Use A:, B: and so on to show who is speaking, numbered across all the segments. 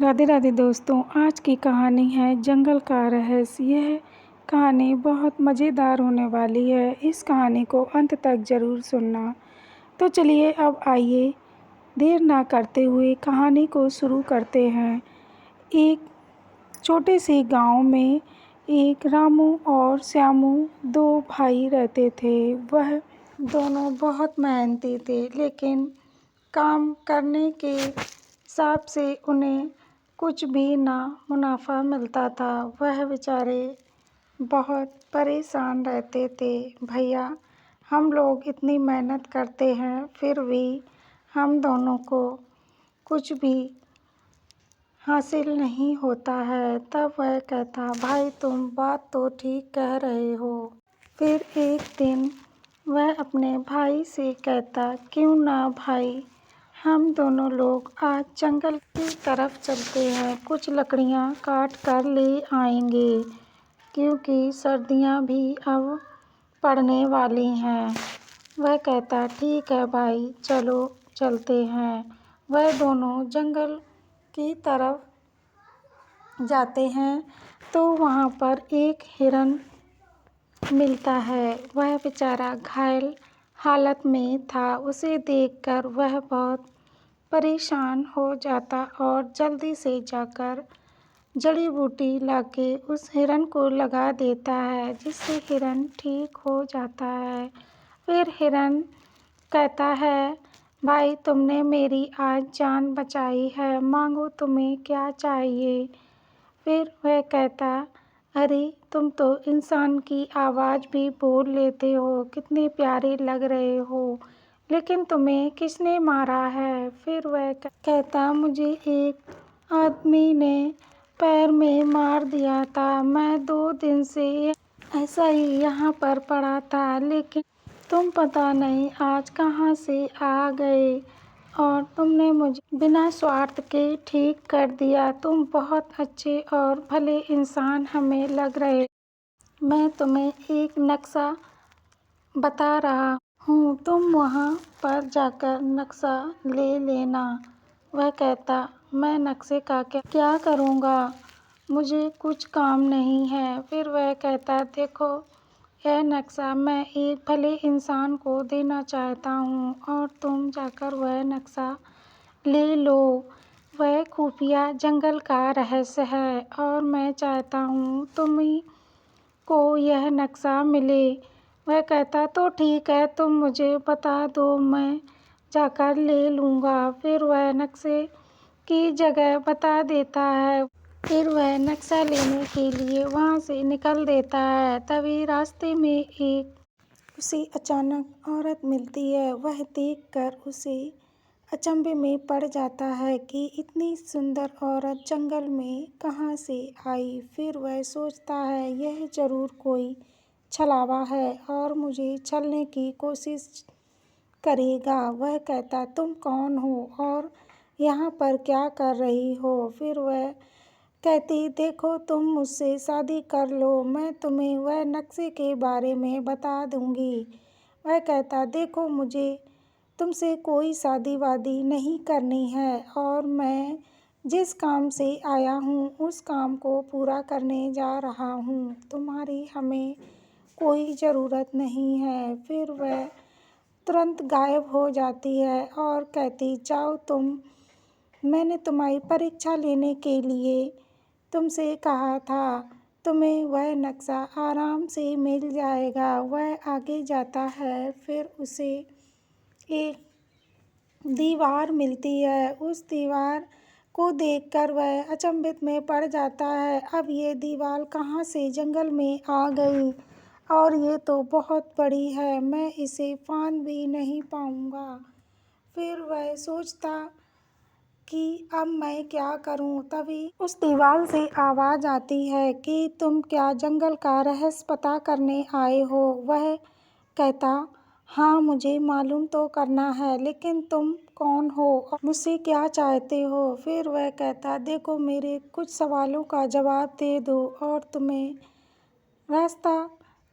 A: राधे राधे दोस्तों, आज की कहानी है जंगल का रहस्य। यह कहानी बहुत मज़ेदार होने वाली है। इस कहानी को अंत तक ज़रूर सुनना। तो चलिए अब आइए देर ना करते हुए कहानी को शुरू करते हैं। एक छोटे से गांव में एक रामू और श्यामू दो भाई रहते थे। वह दोनों बहुत मेहनती थे, लेकिन काम करने के हिसाब से उन्हें कुछ भी ना मुनाफा मिलता था। वह बेचारे बहुत परेशान रहते थे। भैया, हम लोग इतनी मेहनत करते हैं, फिर भी हम दोनों को कुछ भी हासिल नहीं होता है। तब वह कहता, भाई तुम बात तो ठीक कह रहे हो। फिर एक दिन वह अपने भाई से कहता, क्यों ना भाई, हम दोनों लोग आज जंगल की तरफ चलते हैं, कुछ लकड़ियाँ काट कर ले आएंगे, क्योंकि सर्दियाँ भी अब पड़ने वाली हैं। वह कहता, ठीक है भाई, चलो चलते हैं। वह दोनों जंगल की तरफ जाते हैं तो वहाँ पर एक हिरन मिलता है। वह बेचारा घायल हालत में था। उसे देखकर वह बहुत परेशान हो जाता और जल्दी से जाकर जड़ी बूटी लाके उस हिरन को लगा देता है, जिससे हिरन ठीक हो जाता है। फिर हिरन कहता है, भाई तुमने मेरी आज जान बचाई है, मांगो तुम्हें क्या चाहिए। फिर वह कहता, अरे तुम तो इंसान की आवाज़ भी बोल लेते हो, कितने प्यारे लग रहे हो, लेकिन तुम्हें किसने मारा है। फिर वह कहता, मुझे एक आदमी ने पैर में मार दिया था। मैं 2 दिन से ऐसा ही यहाँ पर पड़ा था, लेकिन तुम पता नहीं आज कहाँ से आ गए और तुमने मुझे बिना स्वार्थ के ठीक कर दिया। तुम बहुत अच्छे और भले इंसान हमें लग रहे। मैं तुम्हें एक नक्शा बता रहा हूँ, तुम वहाँ पर जाकर नक्शा ले लेना। वह कहता, मैं नक्शे का क्या करूँगा, मुझे कुछ काम नहीं है। फिर वह कहता, देखो यह नक्शा मैं एक भले इंसान को देना चाहता हूँ और तुम जाकर वह नक्शा ले लो। वह खुफिया जंगल का रहस्य है और मैं चाहता हूँ तुम्ही को यह नक्शा मिले। वह कहता, तो ठीक है, तुम मुझे बता दो, मैं जाकर ले लूँगा। फिर वह नक्शे की जगह बता देता है। फिर वह नक्शा लेने के लिए वहाँ से निकल देता है। तभी रास्ते में उसे अचानक औरत मिलती है। वह देखकर उसे अचंभे में पड़ जाता है कि इतनी सुंदर औरत जंगल में कहाँ से आई। फिर वह सोचता है, यह ज़रूर कोई छलावा है और मुझे छलने की कोशिश करेगा। वह कहता, तुम कौन हो और यहाँ पर क्या कर रही हो। फिर वह कहती, देखो तुम मुझसे शादी कर लो, मैं तुम्हें वह नक्शे के बारे में बता दूँगी। वह कहता, देखो मुझे तुमसे कोई शादी वादी नहीं करनी है और मैं जिस काम से आया हूँ उस काम को पूरा करने जा रहा हूँ, तुम्हारी हमें कोई ज़रूरत नहीं है। फिर वह तुरंत गायब हो जाती है और कहती, जाओ तुम, मैंने तुम्हारी परीक्षा लेने के लिए तुमसे कहा था, तुम्हें वह नक्शा आराम से मिल जाएगा। वह आगे जाता है। फिर उसे एक दीवार मिलती है। उस दीवार को देखकर वह अचंभित में पड़ जाता है। अब ये दीवार कहाँ से जंगल में आ गई और ये तो बहुत बड़ी है, मैं इसे फांद भी नहीं पाऊँगा। फिर वह सोचता कि अब मैं क्या करूं। तभी उस दीवार से आवाज़ आती है कि तुम क्या जंगल का रहस्य पता करने आए हो। वह कहता, हाँ मुझे मालूम तो करना है, लेकिन तुम कौन हो और मुझसे क्या चाहते हो। फिर वह कहता, देखो मेरे कुछ सवालों का जवाब दे दो और तुम्हें रास्ता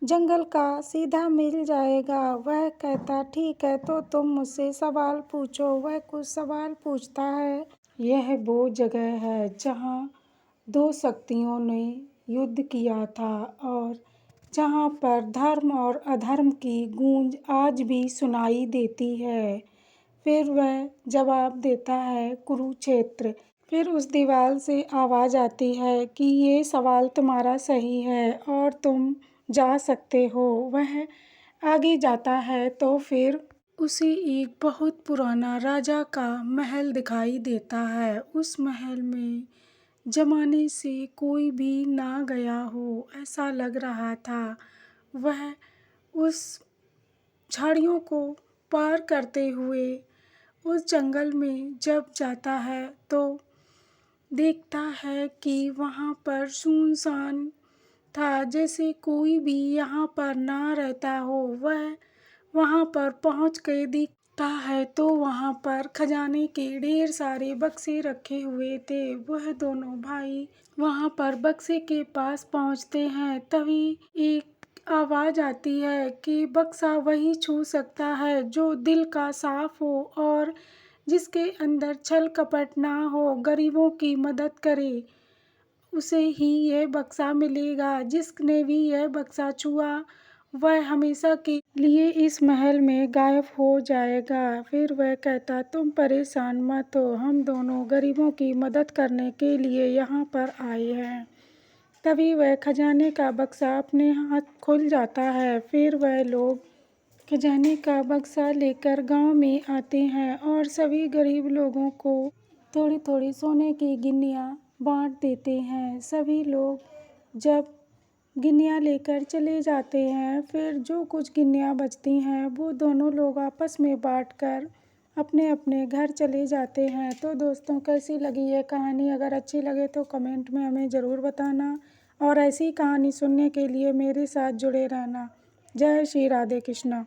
A: जंगल का सीधा मिल जाएगा। वह कहता, ठीक है, तो तुम मुझसे सवाल पूछो। वह कुछ सवाल पूछता है, यह वो जगह है जहाँ दो शक्तियों ने युद्ध किया था और जहाँ पर धर्म और अधर्म की गूंज आज भी सुनाई देती है। फिर वह जवाब देता है, कुरुक्षेत्र। फिर उस दीवार से आवाज़ आती है कि ये सवाल तुम्हारा सही है और तुम जा सकते हो। वह आगे जाता है तो फिर उसे एक बहुत पुराना राजा का महल दिखाई देता है। उस महल में जमाने से कोई भी ना गया हो ऐसा लग रहा था। वह उस झाड़ियों को पार करते हुए उस जंगल में जब जाता है तो देखता है कि वहाँ पर सुनसान था, जैसे कोई भी यहाँ पर ना रहता हो। वह वहाँ पर पहुँच के देखता है तो वहाँ पर खजाने के ढेर सारे बक्से रखे हुए थे। वह दोनों भाई वहाँ पर बक्से के पास पहुँचते हैं। तभी एक आवाज़ आती है कि बक्सा वही छू सकता है जो दिल का साफ हो और जिसके अंदर छल कपट ना हो, गरीबों की मदद करे, उसे ही यह बक्सा मिलेगा। जिसने भी यह बक्सा छुआ वह हमेशा के लिए इस महल में गायब हो जाएगा। फिर वह कहता, तुम परेशान मत हो, हम दोनों गरीबों की मदद करने के लिए यहाँ पर आए हैं। तभी वह खजाने का बक्सा अपने हाथ खुल जाता है। फिर वह लोग खजाने का बक्सा लेकर गांव में आते हैं और सभी गरीब लोगों को थोड़ी थोड़ी सोने की गिन्नियाँ बांट देते हैं। सभी लोग जब गिन्नियाँ लेकर चले जाते हैं, फिर जो कुछ गिन्नियाँ बचती हैं वो दोनों लोग आपस में बांटकर अपने अपने घर चले जाते हैं। तो दोस्तों, कैसी लगी ये कहानी? अगर अच्छी लगे तो कमेंट में हमें ज़रूर बताना और ऐसी कहानी सुनने के लिए मेरे साथ जुड़े रहना। जय श्री राधे कृष्णा।